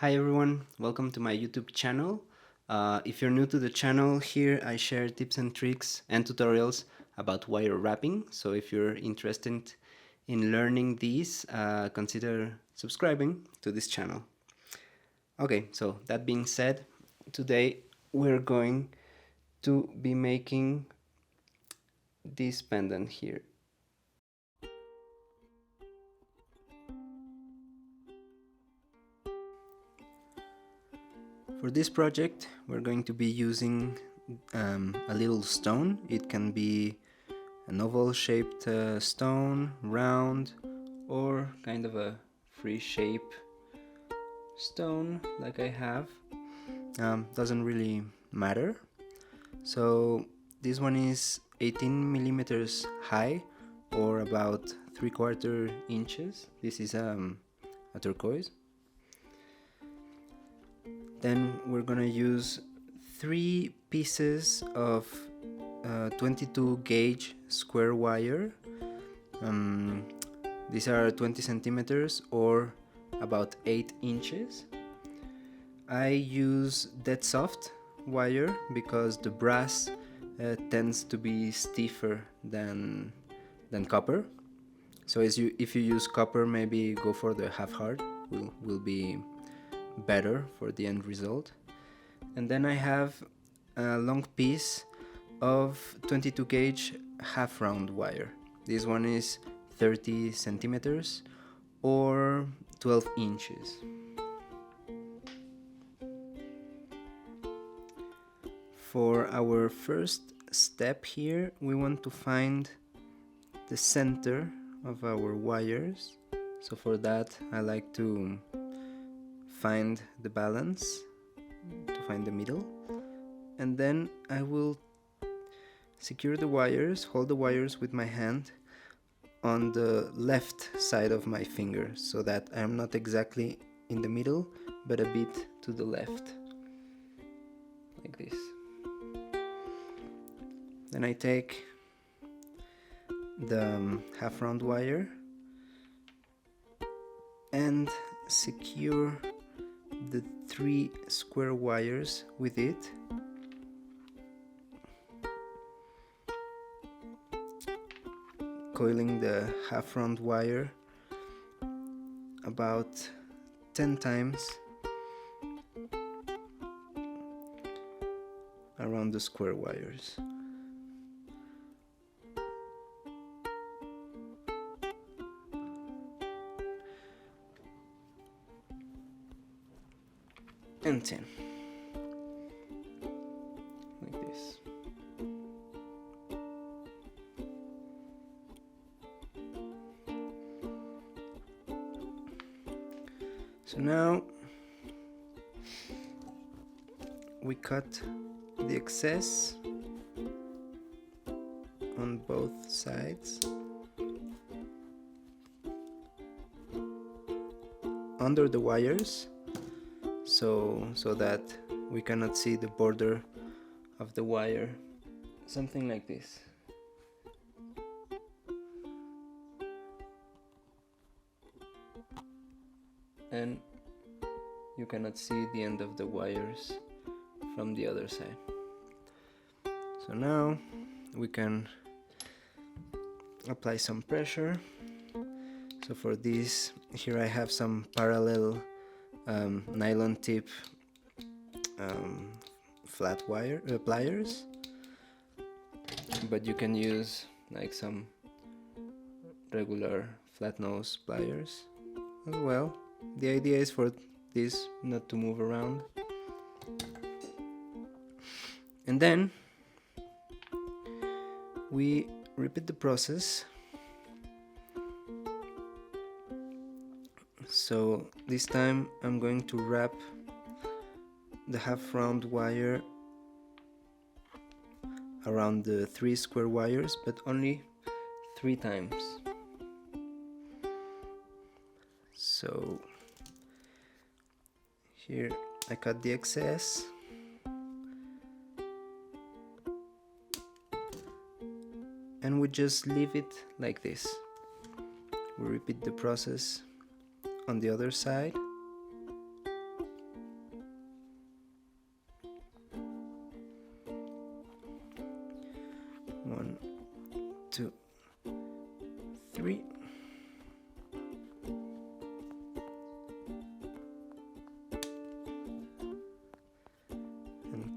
Hi everyone, welcome to my YouTube channel. If you're new to the channel, here I share tips and tricks and tutorials about wire wrapping. So if you're interested in learning these, consider subscribing to this channel. Okay, so that being said, today we're going to be making this pendant here. For this project, we're going to be using a little stone. It can be an oval-shaped stone, round, or kind of a free shape stone like I have. Doesn't really matter. So this one is 18 millimeters high, or about 3/4 inches. This is a turquoise. Then we're gonna use 3 pieces of 22 gauge square wire. These are 20 centimeters or about 8 inches. I use dead soft wire because the brass tends to be stiffer than copper. So if you use copper, maybe go for the half hard. Will be better for the end result. And then I have a long piece of 22 gauge half round wire. This one is 30 centimeters or 12 inches. For our first step here, we want to find the center of our wires. So for that, I like to find the balance, to find the middle, and then I will secure the wires, hold the wires with my hand on the left side of my finger so that I'm not exactly in the middle but a bit to the left, like this. Then I take the half round wire and secure the 3 square wires with it. Coiling the half round wire about 10 times around the square wires. And 10, like this. So now we cut the excess on both sides under the wires, so that we cannot see the border of the wire, something like this. And you cannot see the end of the wires from the other side. So now we can apply some pressure. So for this, here I have some parallel nylon tip flat wire pliers, but you can use like some regular flat nose pliers as well. The idea is for this not to move around. And then we repeat the process. So this time I'm going to wrap the half round wire around the 3 square wires, but only 3 times. So here I cut the excess, and we just leave it like this. We repeat the process on the other side.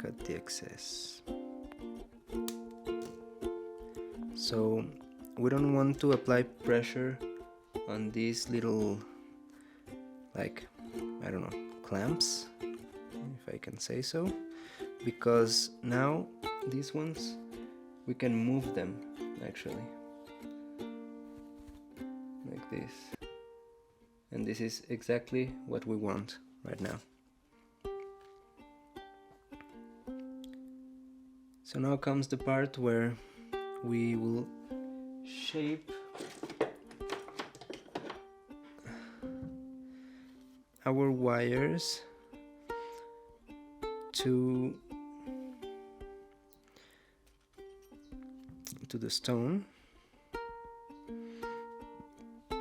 cut the excess. So we don't want to apply pressure on these little, like, I don't know, clamps, if I can say so, because now these ones, we can move them actually, like this. And this is exactly what we want right now. So now comes the part where we will shape our wires to the stone.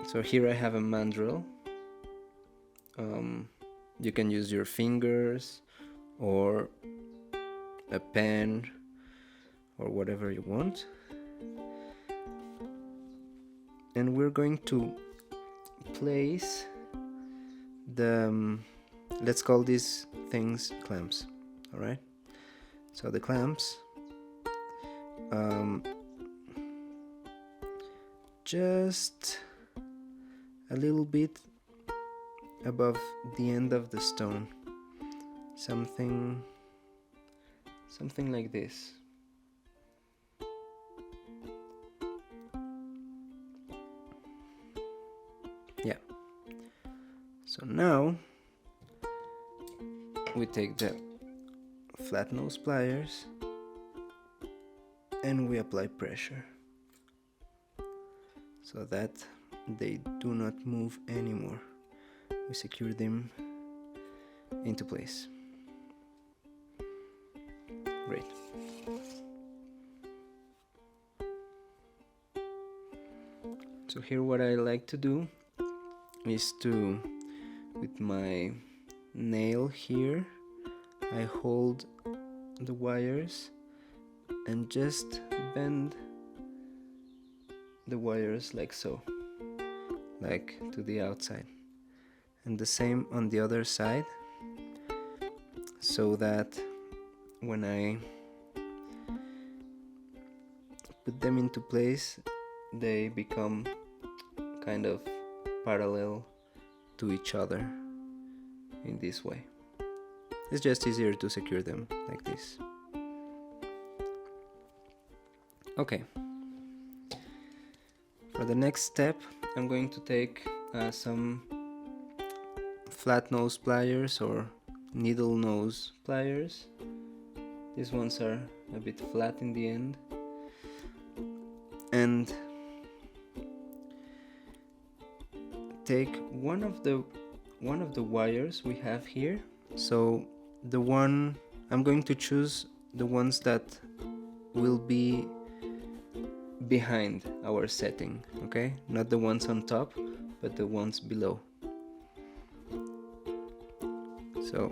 So here I have a mandrel. You can use your fingers or a pen or whatever you want. And we're going to place the, let's call these things clamps, alright? So the clamps, just a little bit above the end of the stone, something like this. Yeah. So now we take the flat nose pliers and we apply pressure so that they do not move anymore. We secure them into place. Great. So here what I like to do is to, with my nail here, I hold the wires and just bend the wires like so, like to the outside, and the same on the other side, so that when I put them into place they become kind of parallel to each other in this way. It's just easier to secure them like this. Okay. For the next step, I'm going to take some flat nose pliers or needle nose pliers. These ones are a bit flat in the end. And take one of the wires we have here. So the one I'm going to choose the ones that will be behind our setting, okay? Not the ones on top, but the ones below. So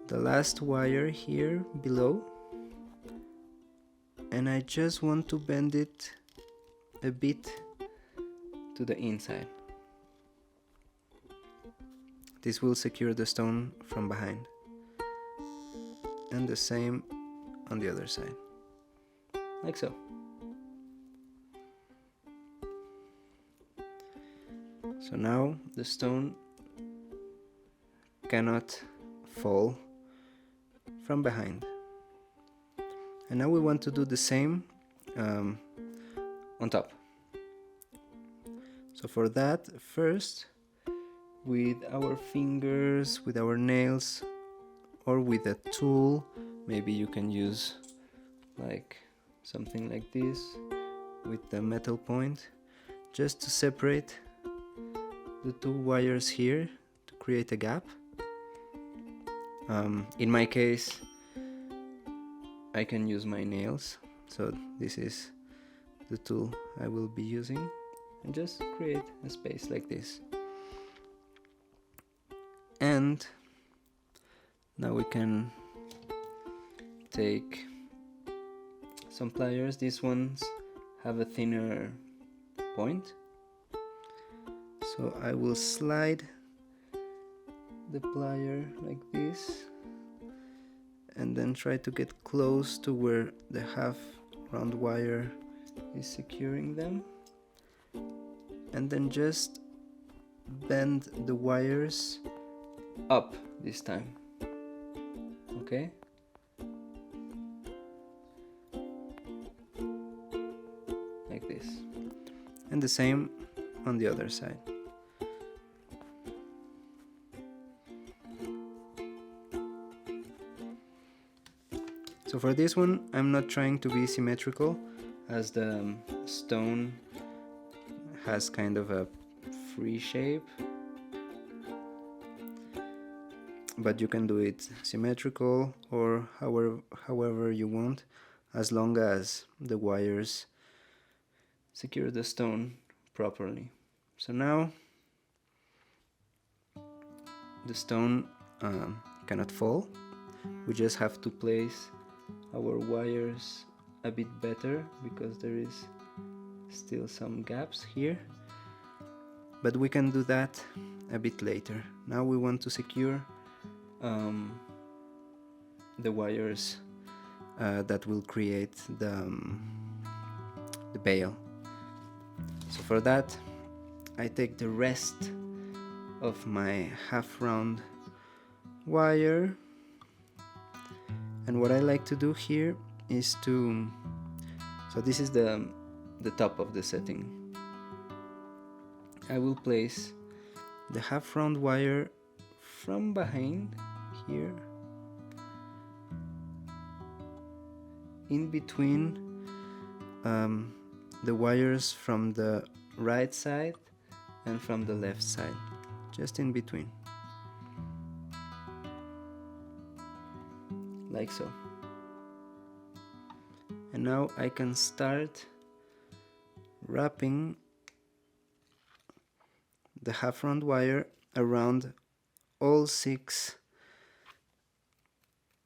the last wire here below, and I just want to bend it a bit to the inside. This will secure the stone from behind, and the same on the other side, like so. So now the stone cannot fall from behind. And now we want to do the same on top. So for that, first, with our fingers, with our nails, or with a tool, maybe you can use like something like this with the metal point, just to separate the two wires here to create a gap. In my case, I can use my nails, so this is the tool I will be using, and just create a space like this. And now we can take some pliers. These ones have a thinner point, so I will slide the plier like this and then try to get close to where the half round wire is securing them, and then just bend the wires up this time. Okay, like this, and the same on the other side. So for this one, I'm not trying to be symmetrical, as the stone has kind of a free shape, but you can do it symmetrical or however you want, as long as the wires secure the stone properly. So now the stone cannot fall. We just have to place our wires a bit better, because there is still some gaps here, but we can do that a bit later. Now we want to secure the wires that will create the bail. So for that, I take the rest of my half round wire, and what I like to do here is to, so this is the top of the setting. I will place the half round wire from behind here, in between the wires from the right side and from the left side, just in between, like so. And now I can start wrapping the half round wire around all 6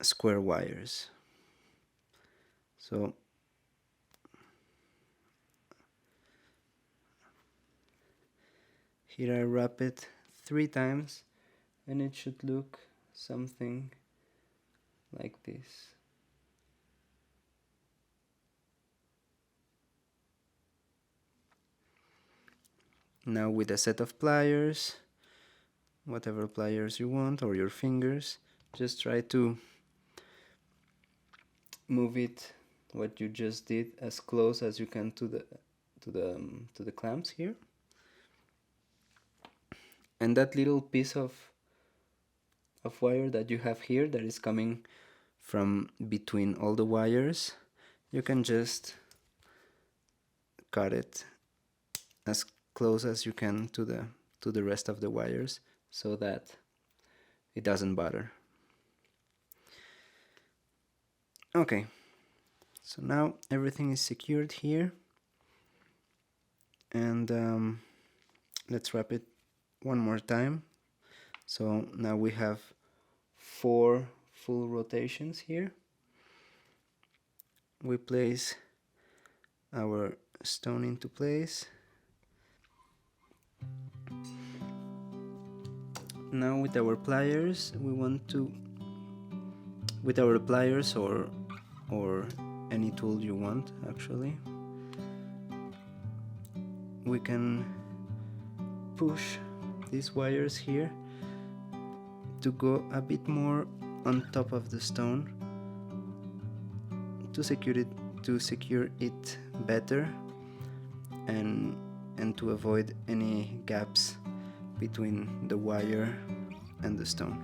square wires. So here I wrap it 3 times, and it should look something like this. Now with a set of pliers, whatever pliers you want, or your fingers, just try to move it, what you just did, as close as you can to the clamps here. And that little piece of wire that you have here, that is coming from between all the wires, you can just cut it as close as you can to the rest of the wires, so that it doesn't bother. Okay, so now everything is secured here, and let's wrap it one more time. So now we have 4 full rotations here. We place our stone into place. Now with our pliers, we want to, with our pliers or any tool you want, actually, we can push these wires here to go a bit more on top of the stone to secure it better, and to avoid any gaps between the wire and the stone,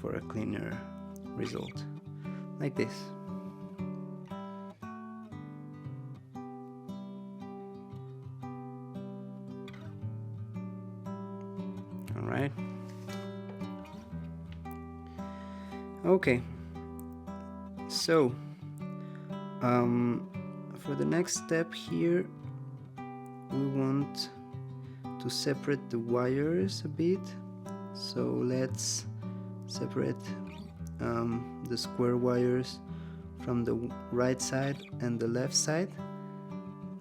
for a cleaner result, like this. All right. Okay. So, for the next step here, we want to separate the wires a bit. So let's separate the square wires from the right side and the left side,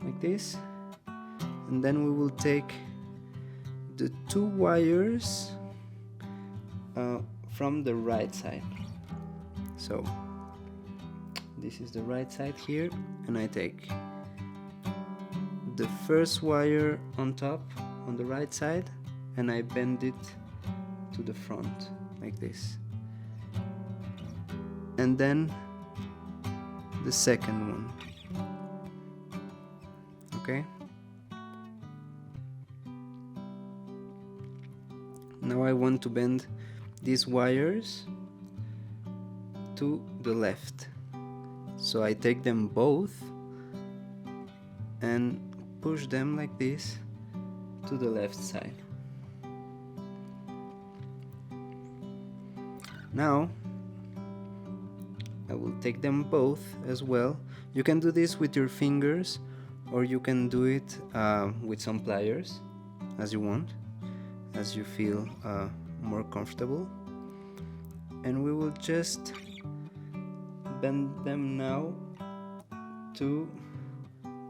like this. And then we will take the 2 wires from the right side. So this is the right side here, and I take the first wire on top on the right side and I bend it to the front like this, and then the second one. Okay, now I want to bend these wires to the left, so I take them both and push them like this to the left side. Now I will take them both as well. You can do this with your fingers, or you can do it with some pliers, as you want, as you feel more comfortable. And we will just bend them now to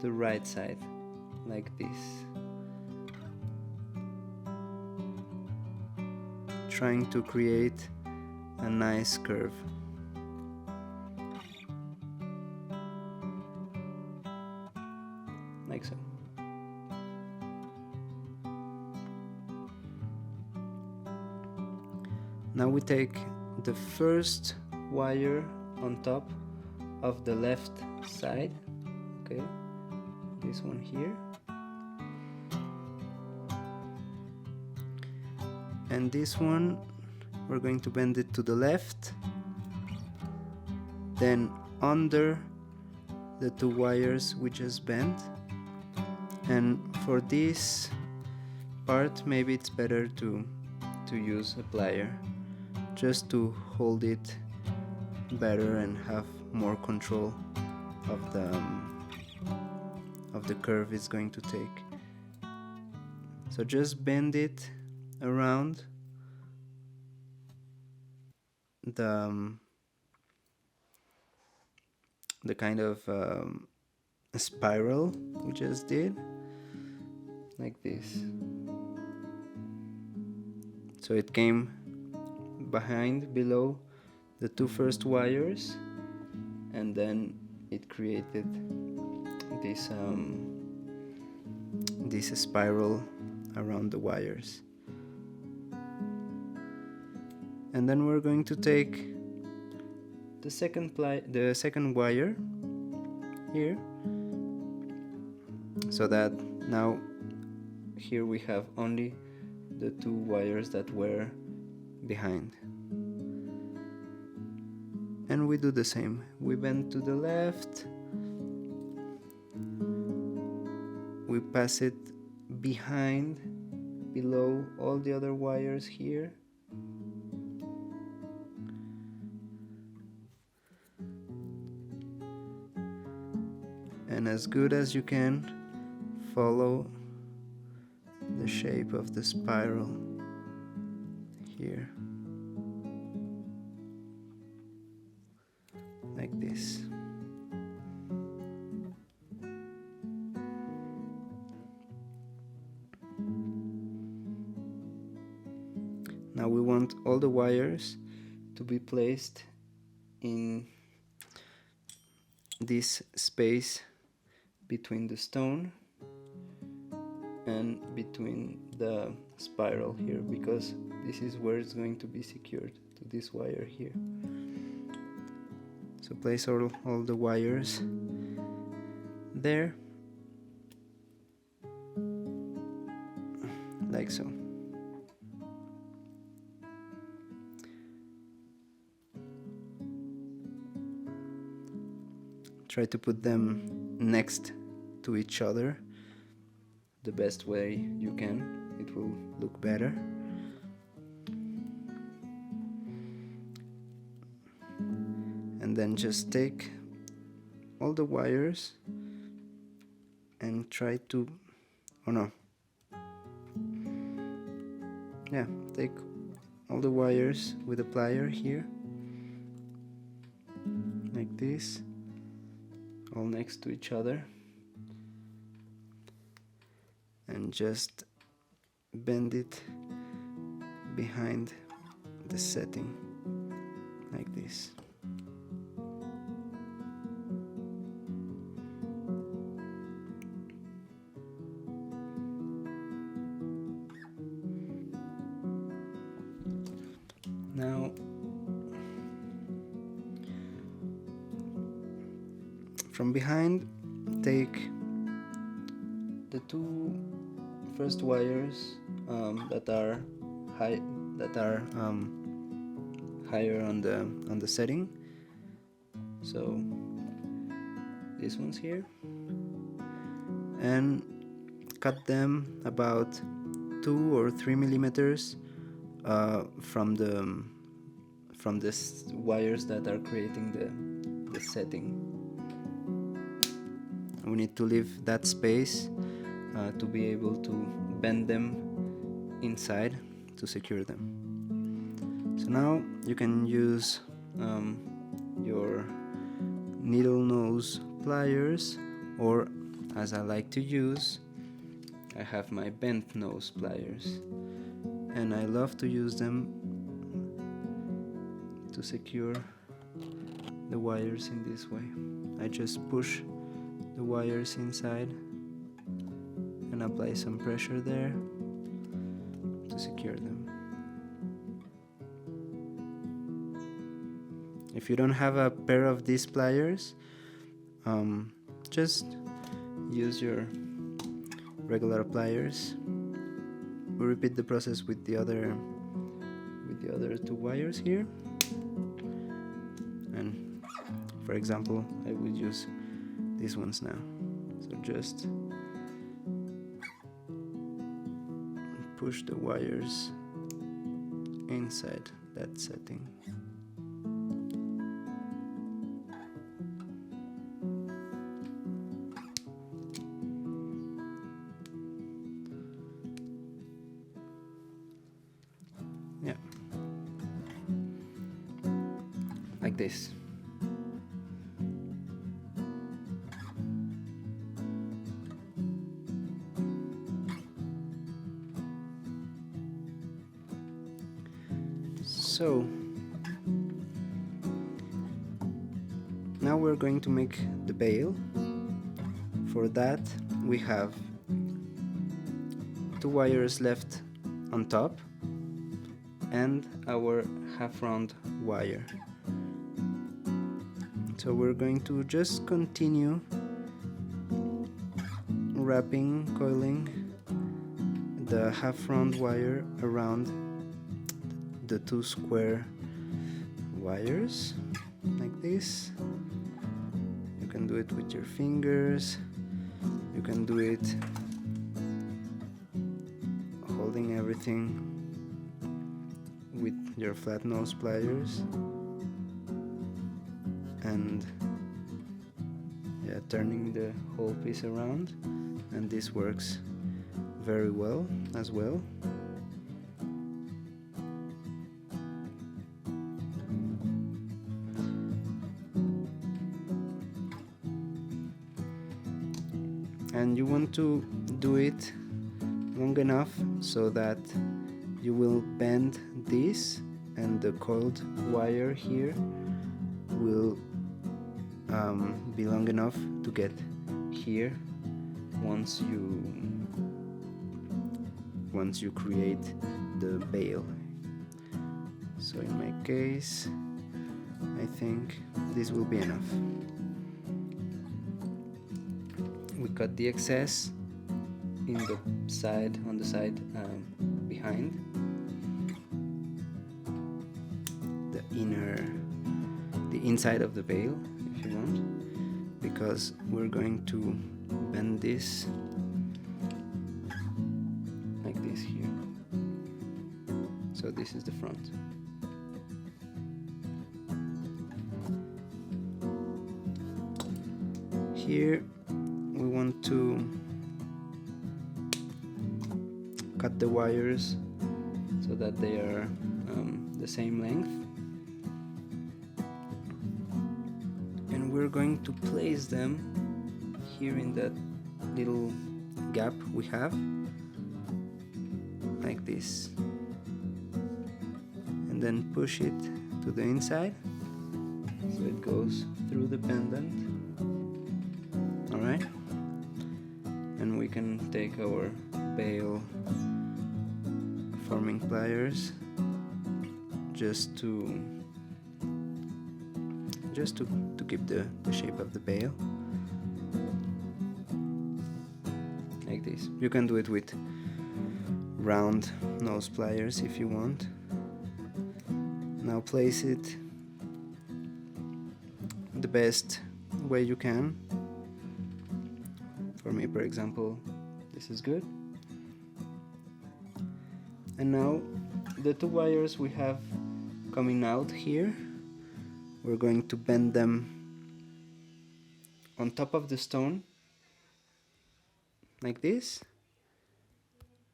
the right side like this, trying to create a nice curve. Like so. Now we take the first wire on top of the left side, okay, this one here, and this one we're going to bend it to the left, then under the two wires we just bent. And for this part maybe it's better to use a plier, just to hold it better and have more control of the curve it's going to take. So just bend it around the kind of spiral we just did, like this. So it came below the two first wires, and then it created this spiral around the wires. And then we're going to take the second wire here, so that now here we have only the two wires that were behind. And we do the same. We bend to the left, we pass it below all the other wires here, and as good as you can, follow the shape of the spiral here, like this. Now we want all the wires to be placed in this space between the stone and between the spiral here, because this is where it's going to be secured to this wire here. So place all the wires there, like so. Try to put them next to each other the best way you can, it will look better. And then just take all the wires and try to, take all the wires with a plier here, like this, all next to each other, and just bend it behind the setting like this. Now from behind, take the two first wires that are higher on the setting. So these ones here, and cut them about 2 or 3 millimeters from the wires that are creating the setting. We need to leave that space to be able to bend them inside to secure them. So now you can use your needle nose pliers, or as I like to use, I have my bent nose pliers, and I love to use them to secure the wires in this way. I just push the wires inside and apply some pressure there to secure them. If you don't have a pair of these pliers, just use your regular pliers. We repeat the process with the other 2 wires here, and for example I would use these ones now. So just push the wires inside that setting. Yeah, like this. So now we're going to make the bail. For that we have 2 wires left on top and our half round wire. So we're going to just continue wrapping, coiling the half round wire around the 2 square wires like this. You can do it with your fingers, you can do it holding everything with your flat nose pliers, and yeah, turning the whole piece around, and this works very well as well. And you want to do it long enough so that you will bend this, and the coiled wire here will be long enough to get here once you create the bail. So in my case, I think this will be enough. We cut the excess on the side behind the inside of the bail, if you want, because we're going to bend this like this here. So this is the front. Here we want to cut the wires so that they are the same length, and we're going to place them here in that little gap we have, like this, and then push it to the inside so it goes through the pendant. Alright, and we can take our bail forming pliers just to keep the shape of the bale, like this. You can do it with round nose pliers if you want. Now place it the best way you can. For me, for example, this is good. And now the two wires we have coming out here, we're going to bend them on top of the stone like this,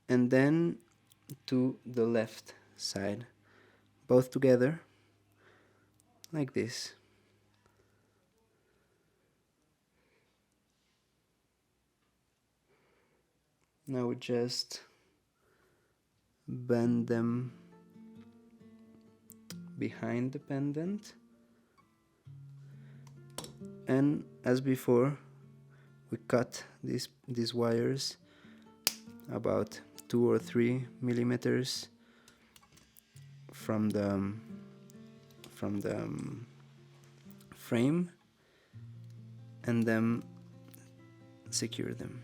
and then to the left side, both together like this. Now we just bend them behind the pendant, and as before we cut these wires about 2 or 3 millimeters from the frame, and then secure them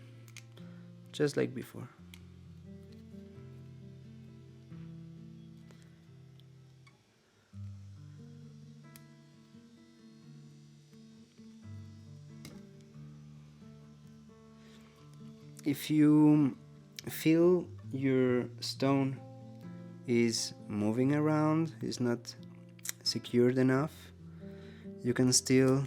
just like before. If you feel your stone is moving around, is not secured enough, you can still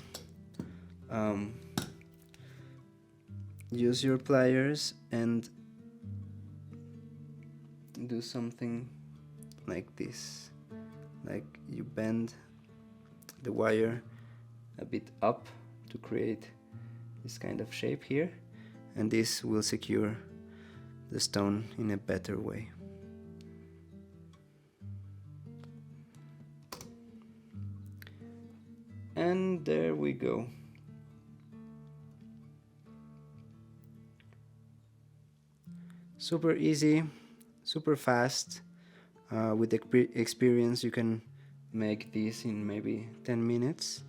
use your pliers and do something like this. Like you bend the wire a bit up to create this kind of shape here, and this will secure the stone in a better way. And there we go. Super easy, super fast. With experience you can make this in maybe 10 minutes,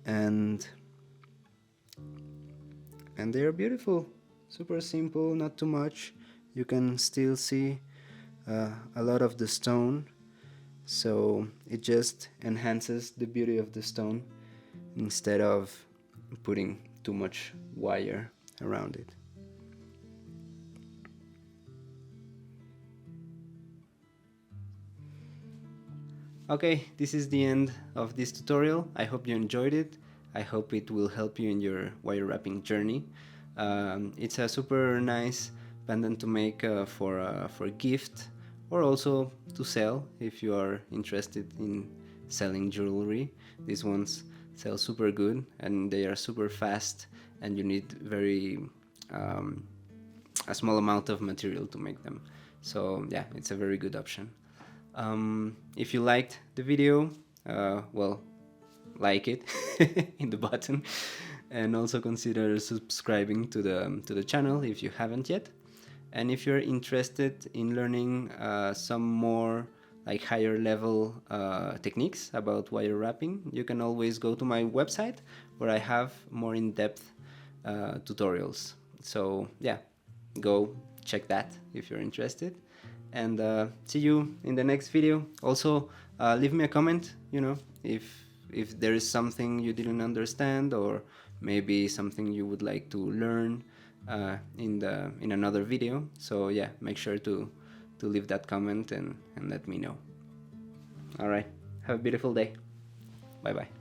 and they are beautiful. Super simple, not too much. You can still see a lot of the stone, so it just enhances the beauty of the stone instead of putting too much wire around it. Okay, this is the end of this tutorial. I hope you enjoyed it. I hope it will help you in your wire wrapping journey. It's a super nice pendant to make for a gift, or also to sell if you are interested in selling jewelry. These ones sell super good, and they are super fast, and you need very a small amount of material to make them. So yeah, it's a very good option. If you liked the video, well, like it in the button, and also consider subscribing to the channel if you haven't yet. And if you're interested in learning some more like higher level techniques about wire wrapping, you can always go to my website where I have more in-depth tutorials. So yeah, go check that if you're interested. And see you in the next video. Also leave me a comment, you know, if there is something you didn't understand, or maybe something you would like to learn in another video. So yeah, make sure to leave that comment and let me know. All right, have a beautiful day. Bye bye.